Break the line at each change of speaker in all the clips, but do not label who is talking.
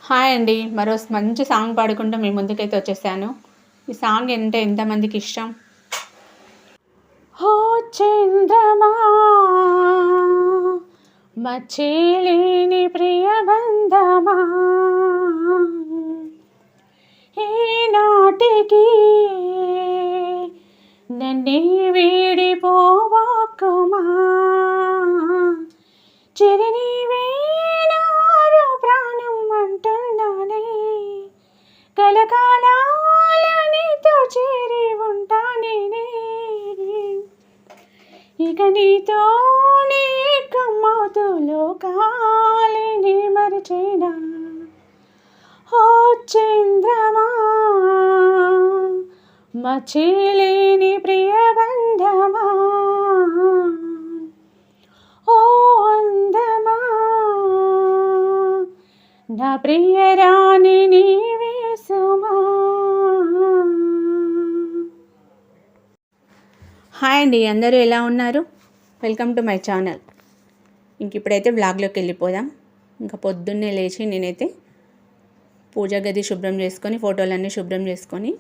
Hi అండి. మరో మంచి సాంగ్ పాడుకుంటూ మీ ముందుకైతే వచ్చేసాను. ఈ సాంగ్ అంటే ఎంతమందికి ఇష్టం? ఓ చంద్రమా మచ్చేలేని ప్రియబంధమా ఈనాటికి నన్నే వీడిపోవాకుమా చిరిని వేనారు ప్రాణం అంటున్నానే కలకాలాల నీతో చేరి ఉంటానే ఇక నీతోనే కమ్మవుతూ లోకాలని మరచేనా ఓ చంద్రమా మచ్చేలేని ప్రియబంధమా ఓ అందమా నా ప్రియరాణి నీవే సుమా. హాయ్ అండి, అందరూ ఎలా ఉన్నారు? Welcome to my channel. ఇంక ఇప్పుడైతే వ్లాగ్లోకి వెళ్ళిపోదాం. ఇంకా పొద్దున్నే లేచి నేనైతే పూజ గది శుభ్రం చేసుకొని ఫోటోలన్నీ శుభ్రం చేసుకొని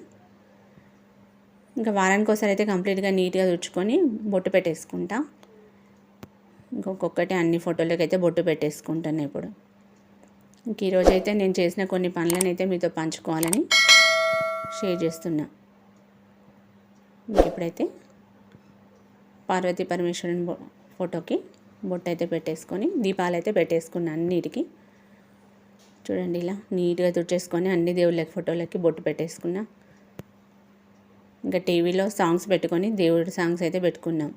ఇంకా వారానికి ఒకసారి అయితే కంప్లీట్గా నీట్గా తుడుచుకొని బొట్టు పెట్టేసుకుంటా. ఇంకొకటి అన్ని ఫోటోలకి అయితే బొట్టు పెట్టేసుకుంటాను ఇప్పుడు. ఇంక ఈరోజు అయితే నేను చేసిన కొన్ని పనులను అయితే మీతో పంచుకోవాలని షేర్ చేస్తున్నా. ఇంక ఇప్పుడైతే పార్వతీ పరమేశ్వరుని ఫోటోకి బొట్టు అయితే పెట్టేసుకొని దీపాలు అయితే పెట్టేసుకున్నాను అన్నిటికీ. చూడండి, ఇలా నీట్గా తుడిచేసుకొని అన్ని దేవుళ్ళకి ఫోటోలకి బొట్టు పెట్టేసుకున్నా. ఇంకా టీవీలో సాంగ్స్ పెట్టుకొని దేవుడి సాంగ్స్ అయితే పెట్టుకున్నాం.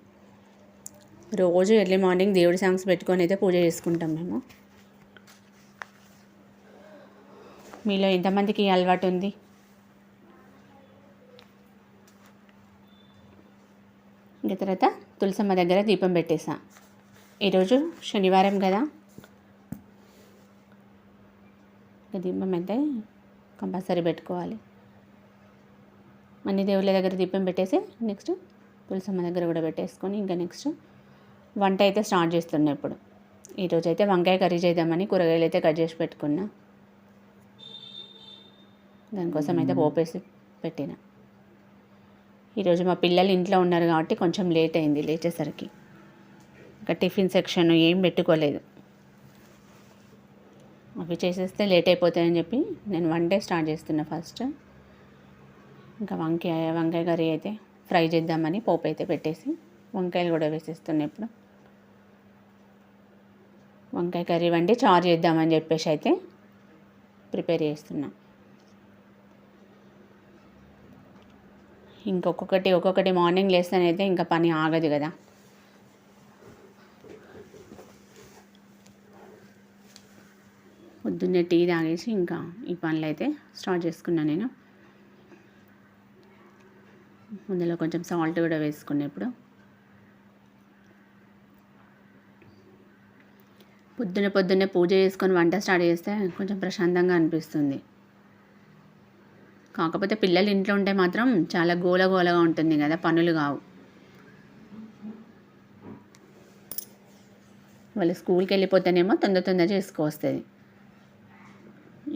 రోజు ఎర్లీ మార్నింగ్ దేవుడి సాంగ్స్ పెట్టుకొని అయితే పూజ చేసుకుంటాం మేము. మీలో ఎంతమందికి ఈ అలవాటు ఉంది? ఇంకా తర్వాత తులసమ్మ దగ్గర దీపం పెట్టేసా. ఈరోజు శనివారం కదా, దీపం అయితే కంపల్సరీ పెట్టుకోవాలి. అన్ని దేవుళ్ళ దగ్గర దీపం పెట్టేసి నెక్స్ట్ తులసమ్మ దగ్గర కూడా పెట్టేసుకొని ఇంకా నెక్స్ట్ వంట అయితే స్టార్ట్ చేస్తున్నా. ఇప్పుడు ఈరోజు అయితే వంకాయ కర్రీ చేద్దామని కూరగాయలు అయితే కట్ చేసి పెట్టుకున్నా. దానికోసం అయితే పోపేసి పెట్టిన. ఈరోజు మా పిల్లలు ఇంట్లో ఉన్నారు కాబట్టి కొంచెం లేట్ అయింది లేచేసరికి. ఇంకా టిఫిన్ సెక్షన్ ఏం పెట్టుకోలేదు, అవి చేసేస్తే లేట్ అయిపోతాయని చెప్పి నేను వంటే స్టార్ట్ చేస్తున్నా ఫస్ట్. ఇంకా వంకాయ కర్రీ అయితే ఫ్రై చేద్దామని పోపు అయితే పెట్టేసి వంకాయలు కూడా వేసేస్తున్నా. ఇప్పుడు వంకాయ కర్రీ వండి చారు చేద్దామని చెప్పేసి అయితే ప్రిపేర్ చేస్తున్నా. ఒక్కొక్కటి మార్నింగ్ లేస్తేనైతే ఇంకా పని ఆగదు కదా. పొద్దున్నే టీ తాగేసి ఇంకా ఈ పనులు అయితే స్టార్ట్ చేసుకున్నా. నేను ముందులో కొంచెం సాల్ట్ కూడా వేసుకున్నా. ఇప్పుడు పొద్దున్నే పూజ చేసుకొని వంట స్టార్ట్ చేస్తే కొంచెం ప్రశాంతంగా అనిపిస్తుంది. కాకపోతే పిల్లలు ఇంట్లో ఉంటే మాత్రం చాలా గోలగా ఉంటుంది కదా, పనులు కావు. వాళ్ళు స్కూల్కి వెళ్ళిపోతేనేమో తొందర చేసుకొస్తుంది.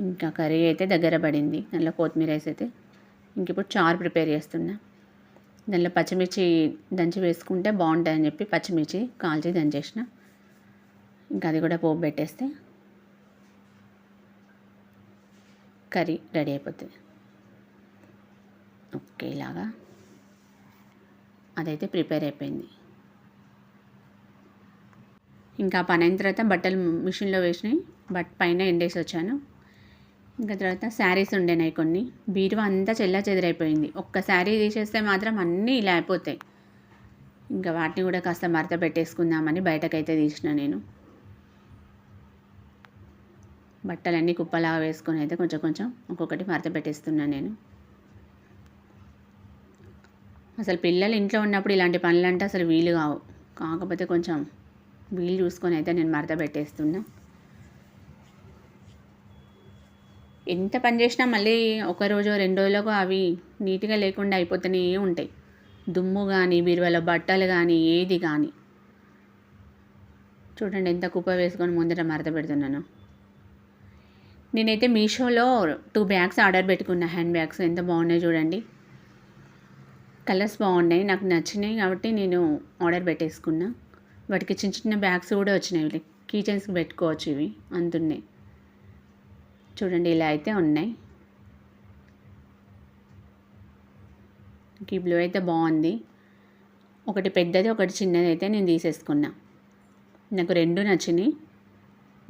ఇంకా కర్రీ అయితే దగ్గర పడింది. దానిలో కొత్తిమీర రైస్ అయితే ఇంక ఇప్పుడు చారు ప్రిపేర్ చేస్తున్నా. దానిలో పచ్చిమిర్చి దంచి వేసుకుంటే బాగుంటుందని చెప్పి పచ్చిమిర్చి కాల్చి దంచేసిన. ఇంకా అది కూడా పోపు పెట్టేస్తే కర్రీ రెడీ అయిపోతుంది. ఓకే, ఇలాగా అదైతే ప్రిపేర్ అయిపోయింది. ఇంకా పని అయిన తర్వాత బట్టలు మిషన్లో వేసినాయి, పైన ఎండేసి వచ్చాను. ఇంకా తర్వాత శారీస్ ఉండేనాయి కొన్ని, బీరువా అంతా చెదిరైపోయింది. ఒక్క శారీ తీసేస్తే మాత్రం అన్నీ ఇలా అయిపోతాయి. ఇంకా వాటిని కూడా కాస్త మడత పెట్టేసుకుందామని బయటకైతే తీసిన. నేను బట్టలన్నీ కుప్పలాగా వేసుకొని అయితే కొంచెం ఒక్కొక్కటి మడత పెట్టేస్తున్నాను. నేను అసలు పిల్లలు ఇంట్లో ఉన్నప్పుడు ఇలాంటి పనులు అంటే అసలు వీలు కావు. కాకపోతే కొంచెం వీలు చూసుకొని అయితే నేను మడత పెట్టేస్తున్నా. ఎంత పని చేసినా మళ్ళీ ఒక రోజు 2 రోజులకు అవి నీట్గా లేకుండా అయిపోతూనే ఉంటాయి. దుమ్ము కానీ బీరువాలో బట్టలు కానీ ఏది కానీ. చూడండి ఎంత కుప్ప వేసుకొని ముందర మడత పెడుతున్నాను. నేనైతే మీషోలో 2 బ్యాగ్స్ ఆర్డర్ పెట్టుకున్నా, హ్యాండ్ బ్యాగ్స్. ఎంత బాగున్నాయి చూడండి. కలర్స్ బాగున్నాయి, నాకు నచ్చినాయి కాబట్టి నేను ఆర్డర్ పెట్టేసుకున్నా. వాటికి చిన్న చిన్న బ్యాగ్స్ కూడా వచ్చినాయి, కీ చైన్స్కి పెట్టుకోవచ్చు. ఇవి అంతున్నాయి చూడండి, ఇలా అయితే ఉన్నాయి. ఈ బ్లూ అయితే బాగుంది. ఒకటి పెద్దది, ఒకటి చిన్నది అయితే నేను తీసేసుకున్నా. నాకు 2 నచ్చినాయి.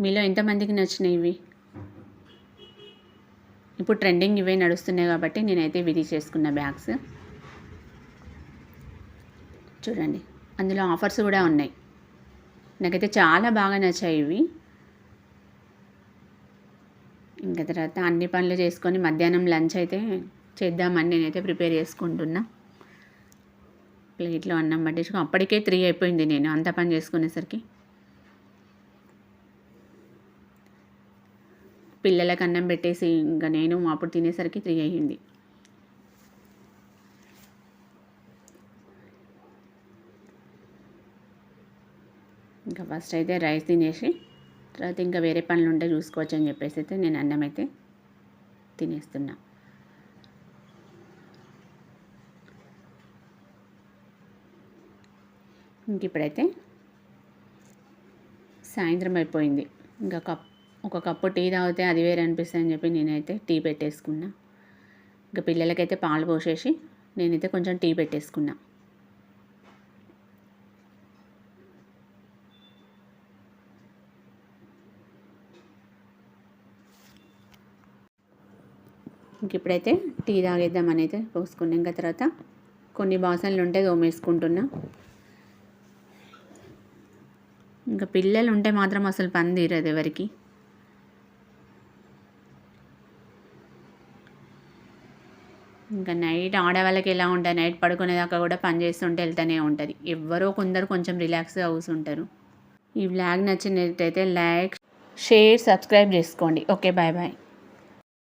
మీలో ఎంతమందికి నచ్చినాయి ఇవి? ఇప్పుడు ట్రెండింగ్ ఇవే నడుస్తున్నాయి కాబట్టి నేనైతే ఇవి తీసేసుకున్న బ్యాగ్స్. చూడండి, అందులో ఆఫర్స్ కూడా ఉన్నాయి. నాకైతే చాలా బాగా నచ్చాయి ఇవి. ఇంకా తర్వాత అన్ని పనులు చేసుకొని మధ్యాహ్నం లంచ్ అయితే చేద్దామని నేనైతే ప్రిపేర్ చేసుకుంటున్నా. ప్లేట్లో అన్నం పట్టించుకో, అప్పటికే 3 అయిపోయింది నేను అంత పని చేసుకునేసరికి. పిల్లలకు అన్నం పెట్టేసి ఇంకా నేను అప్పుడు తినేసరికి 3 అయ్యింది. ఇంకా ఫస్ట్ అయితే రైస్ తినేసి తర్వాత ఇంకా వేరే పనులు ఉంటే చూసుకోవచ్చు అని చెప్పేసి అయితే నేను అన్నం అయితే తినేస్తున్నా. ఇంక ఇప్పుడైతే సాయంత్రం అయిపోయింది. ఇంకా ఒక కప్పు టీ తాగితే అది వేరే అనిపిస్తుంది అని చెప్పి నేనైతే టీ పెట్టేసుకున్నా. ఇంకా పిల్లలకైతే పాలు పోసేసి నేనైతే కొంచెం టీ పెట్టేసుకున్నా. ఇంక ఇప్పుడైతే టీ తాగేద్దామని అయితే పోసుకున్నా. ఇంకా తర్వాత కొన్ని బాసనలు ఉంటే తోమేసుకుంటున్నా. ఇంకా పిల్లలు ఉంటే మాత్రం అసలు పని తీరదు ఎవరికి. ఇంకా నైట్ ఆడవాళ్ళకి ఎలా ఉంటుంది, నైట్ పడుకునేదాకా కూడా పని చేస్తుంటే వెళ్తూనే ఉంటుంది. ఎవరో కొందరు కొంచెం రిలాక్స్గా కూర్చుంటారు. ఈ వ్లాగ్ నచ్చినట్టయితే లైక్, షేర్, సబ్స్క్రైబ్ చేసుకోండి. Okay, bye bye.